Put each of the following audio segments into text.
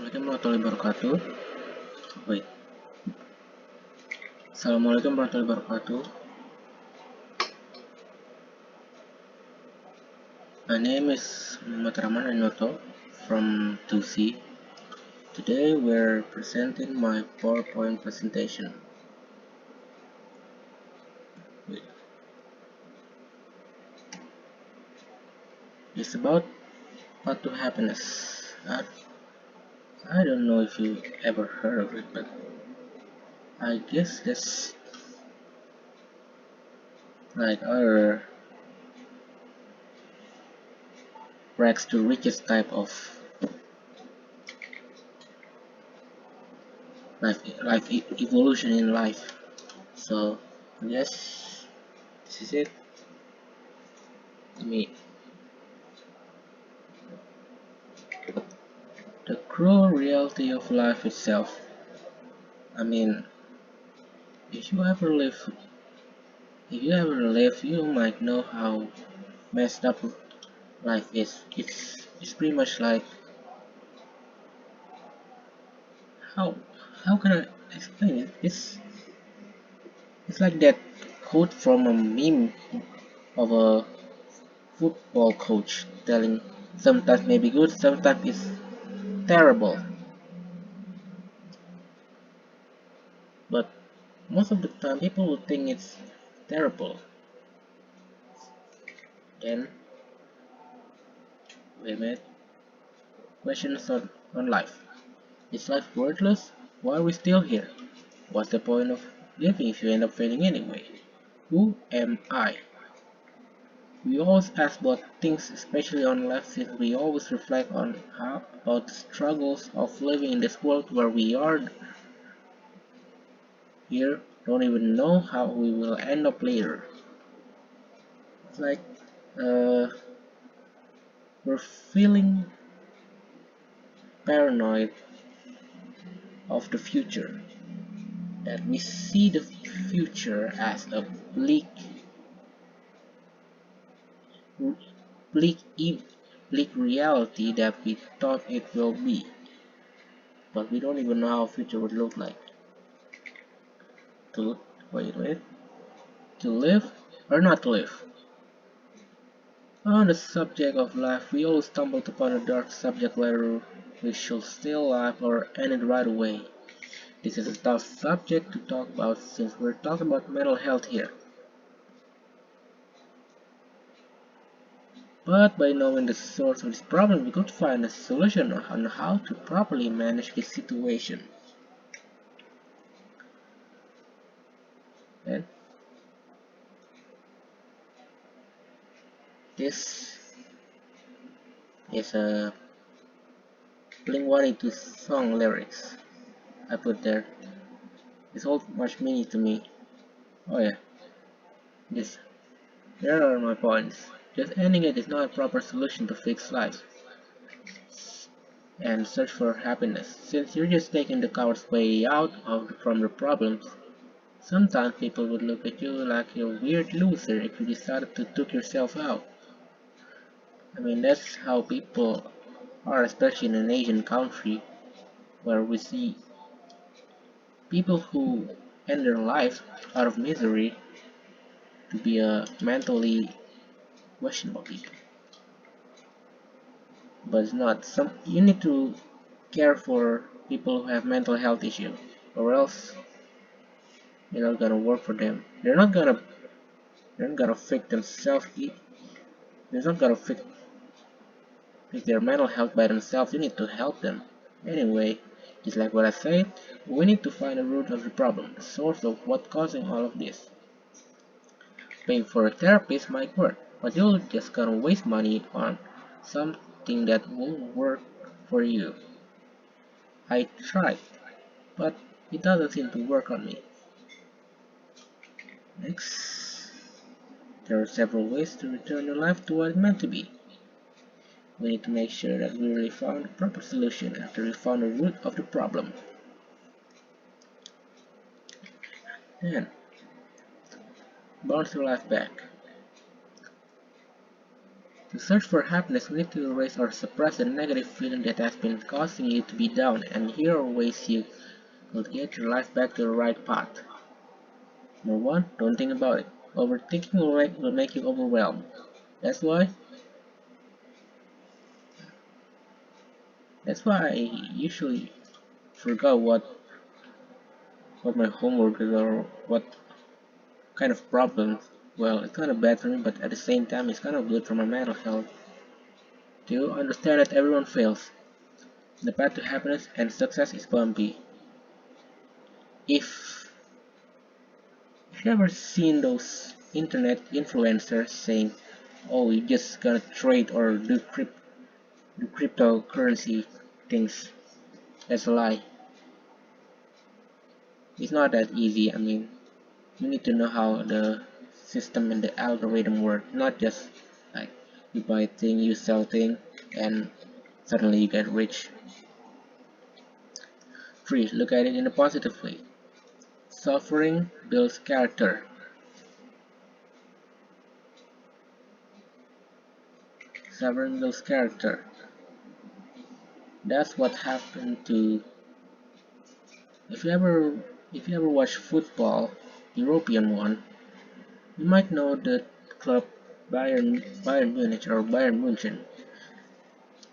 Assalamualaikum warahmatullahi wabarakatuh. Wait. Assalamualaikum warahmatullahi wabarakatuh. My name is Rahman Adinoto from 2C. Today we're presenting my PowerPoint presentation. Wait. It's about path to happiness. I don't know if you ever heard of it, but I guess that's like our rags to riches type of life evolution in life. So yes, this is it. Me. The cruel reality of life itself. I mean, if you ever live, you might know how messed up life is. It's pretty much like how how can I explain it? It's like that quote from a meme of a football coach telling sometimes maybe good, sometimes it's terrible. But most of the time people will think it's terrible. Then wait a minute. Questions on life. Is life worthless? Why are we still here? What's the point of living if you end up failing anyway? Who am I? We always ask about things, especially on life, since we always reflect on how about the struggles of living in this world where we are here, don't even know how we will end up later. It's like uh, we're feeling paranoid of the future, that we see the future as a bleak, bleak reality that we thought it will be, but we don't even know how future would look like. To wait, to live or not to live. On the subject of life, we all stumbled upon a dark subject whether we should still life or end it right away. This is a tough subject to talk about since we're talking about mental health here. But by knowing the source of this problem, we could find a solution on how to properly manage this situation. And this is a Blink-182 song lyrics I put there. It's all much meaning to me. Oh yeah, this. Here are my points. Just ending it is not a proper solution to fix life and search for happiness. Since you're just taking the coward's way out from the problems, sometimes people would look at you like you're a weird loser if you decided to took yourself out. I mean, that's how people are, especially in an Asian country where we see people who end their life out of misery to be a mentally questionable people. But it's not. You need to care for people who have mental health issues, or else you're not gonna work for them. They're not gonna fix themselves. They're not gonna fix their mental health by themselves. You need to help them. Anyway, just like what I said, we need to find the root of the problem, the source of what's causing all of this. Paying for a therapist might work, but you're just gonna waste money on something that won't work for you. I tried, but it doesn't seem to work on me. Next, there are several ways to return your life to what it meant to be. We need to make sure that we really found the proper solution after we found the root of the problem. Then, bounce your life back. To search for happiness, we need to erase or suppress the negative feeling that has been causing you to be down, and here are ways you could get your life back to the right path. Number 1. Don't think about it. Overthinking will make you overwhelmed. That's why that's why I usually forgot what my homework is or what kind of problems. Well, it's kind of bad for me, but at the same time, it's kind of good for my mental health. To understand that everyone fails. The path to happiness and success is bumpy. If you ever seen those internet influencers saying, "Oh, you just gonna trade or do cryptocurrency things," that's a lie. It's not that easy. I mean, you need to know how the system and the algorithm work, not just like you buy thing, you sell thing, and suddenly you get rich. 3. Look at it in a positive way. Suffering builds character. Suffering builds character. That's what happened to if you ever watch football, European one, you might know the club Bayern Munich or Bayern München.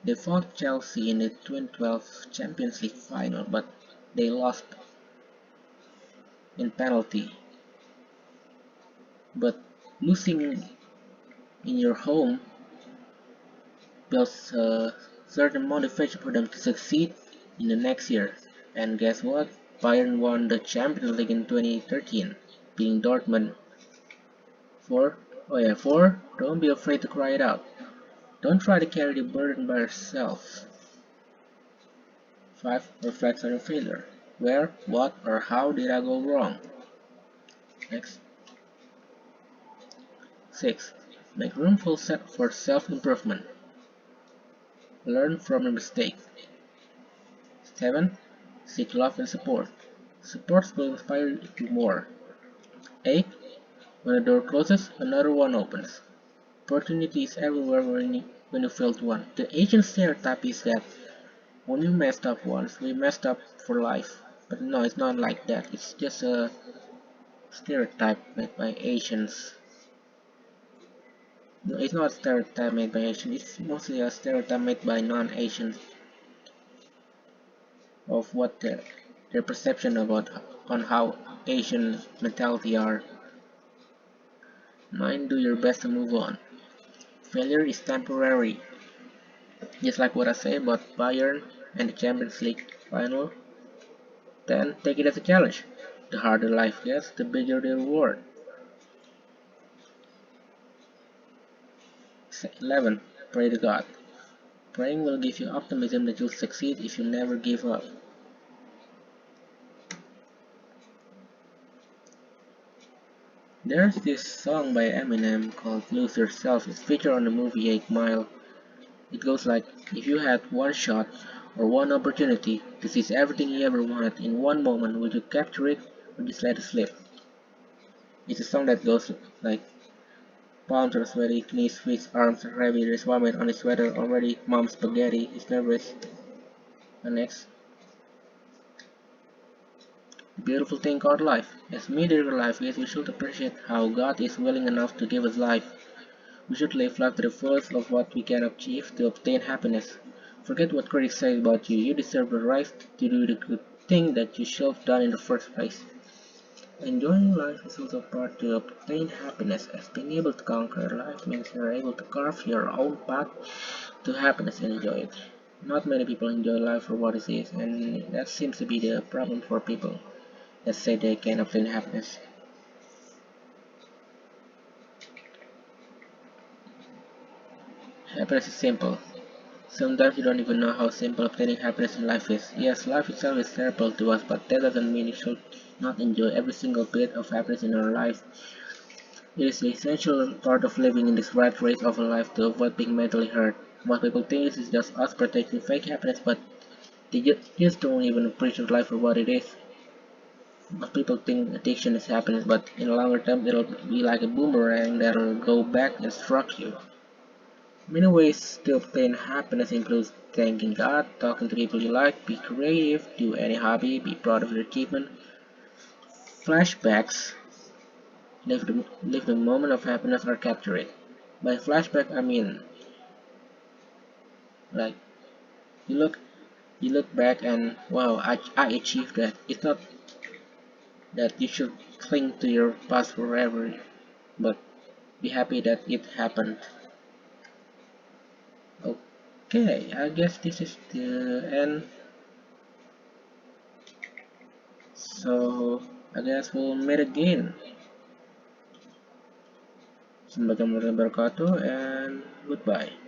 They fought Chelsea in the 2012 Champions League final, but they lost in penalty. But losing in your home builds a certain motivation for them to succeed in the next year. And guess what? Bayern won the Champions League in 2013, beating Dortmund. 4. Oh yeah, 4. Don't be afraid to cry it out. Don't try to carry the burden by yourself. 5. Reflect on your failure. Where, what, or how did I go wrong? Next. 6. Make room for self-improvement. Learn from your mistake. 7. Seek love and support. Support will inspire you to do more. 8. When a door closes, another one opens. Opportunity is everywhere when you failed one. The Asian stereotype is that when we messed up once, we messed up for life. But no, it's not like that. It's just a stereotype made by Asians. No, it's not a stereotype made by Asians. It's mostly a stereotype made by non-Asians of what their perception about on how Asian mentality are. 9. Do your best to move on. Failure is temporary. Just like what I say about Bayern and the Champions League final. 10. Take it as a challenge. The harder life gets, the bigger the reward. 11. Pray to God. Praying will give you optimism that you'll succeed if you never give up. There's this song by Eminem called Lose Yourself. It's featured on the movie 8 Mile. It goes like, if you had one shot or one opportunity to seize everything you ever wanted in one moment, would you capture it or just let it slip? It's a song that goes like, palms are sweaty, knees squeeze, arms are heavy, there's vomit on his sweater already, mom's spaghetti, he's nervous. And next, the beautiful thing called life. As mediocre life is, we should appreciate how God is willing enough to give us life. We should live life to the fullest of what we can achieve to obtain happiness. Forget what critics say about you. You deserve the right to do the good thing that you should have done in the first place. Enjoying life is also part to obtain happiness, as being able to conquer life means you're able to carve your own path to happiness and enjoy it. Not many people enjoy life for what it is, and that seems to be the problem for people that say they can obtain happiness. Happiness is simple. Sometimes you don't even know how simple obtaining happiness in life is. Yes, life itself is terrible to us, but that doesn't mean we should not enjoy every single bit of happiness in our life. It is the essential part of living in this rat race of a life to avoid being mentally hurt. Most people think this is just us protecting fake happiness, but they just don't even appreciate life for what it is. Most people think addiction is happiness, but in the longer term it'll be like a boomerang that'll go back and struck you. Many ways to obtain happiness include thanking God, talking to people you like, be creative, do any hobby, be proud of your achievement. Flashbacks, live the moment of happiness or capture it. By flashback, I mean like you look you look back and wow, I achieved that. It's not that you should cling to your past forever, but be happy that it happened. Okay, I guess this is the end. So I guess we'll meet again. Assalamualaikum warahmatullahi wabarakatuh and goodbye.